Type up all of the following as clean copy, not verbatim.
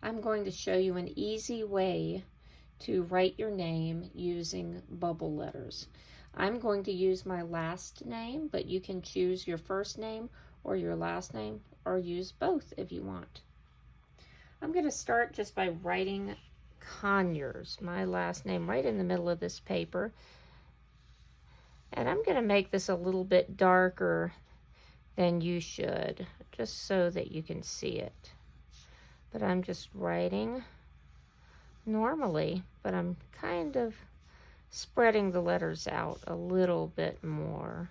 I'm going to show you an easy way to write your name using bubble letters. I'm going to use my last name, but you can choose your first name or your last name, or use both if you want. I'm going to start just by writing Conyers, my last name, right in the middle of this paper. And I'm going to make this a little bit darker than you should, just so that you can see it. But I'm just writing normally, but I'm kind of spreading the letters out a little bit more.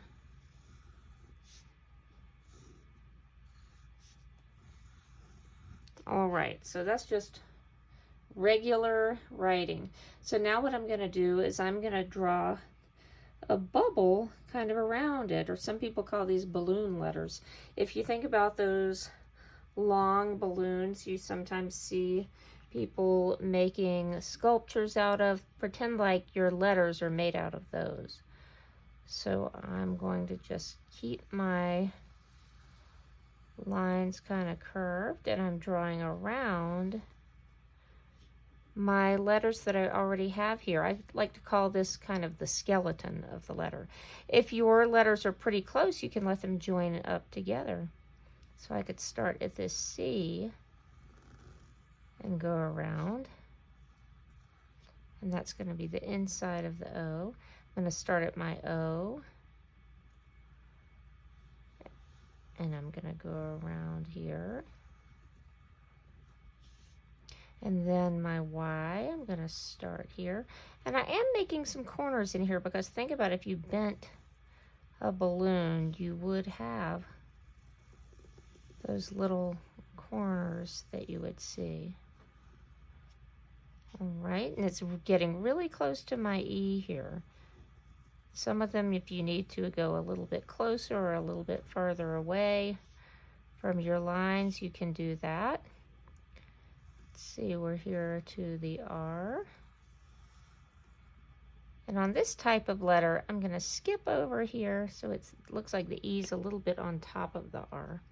All right, so that's just regular writing. So now what I'm going to do is I'm going to draw a bubble kind of around it, or some people call these balloon letters. If you think about those long balloons you sometimes see people making sculptures out of, pretend like your letters are made out of those. So I'm going to just keep my lines kind of curved, and I'm drawing around my letters that I already have here. I like to call this kind of the skeleton of the letter. If your letters are pretty close, you can let them join up together. So I could start at this C and go around, and that's going to be the inside of the O. I'm going to start at my O, and I'm going to go around here. And then my Y, I'm going to start here. And I am making some corners in here, because think about if you bent a balloon, you would have those little corners that you would see. All right, and it's getting really close to my E here. Some of them, if you need to go a little bit closer or a little bit further away from your lines, you can do that. Let's see, we're here to the R. And on this type of letter, I'm going to skip over here so it looks like the E's a little bit on top of the R.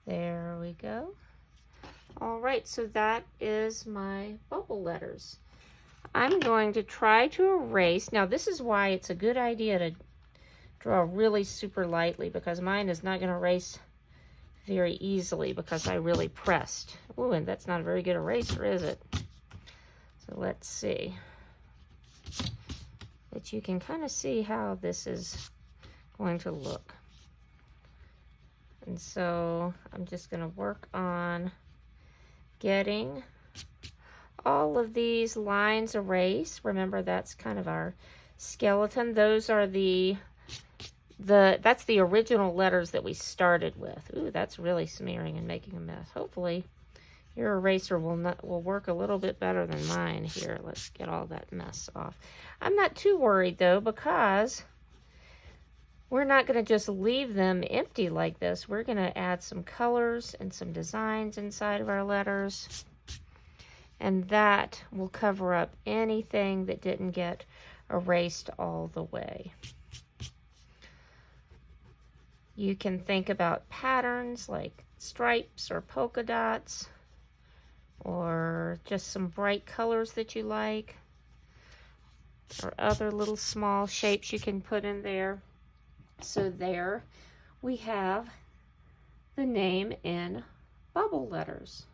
There we go. All right, so that is my bubble letters. I'm going to try to erase. Now, this is why it's a good idea to draw really super lightly, because mine is not going to erase very easily because I really pressed. Ooh, and that's not a very good eraser, is it? So let's see. But you can kind of see how this is going to look. And so I'm just going to work on getting all of these lines erased. Remember, that's kind of our skeleton. Those are that's the original letters that we started with. Ooh, that's really smearing and making a mess. Hopefully your eraser will work a little bit better than mine here. Let's get all that mess off. I'm not too worried though, because we're not going to just leave them empty like this. We're going to add some colors and some designs inside of our letters, and that will cover up anything that didn't get erased all the way. You can think about patterns like stripes or polka dots, or just some bright colors that you like, or other little small shapes you can put in there. So there we have the name in bubble letters.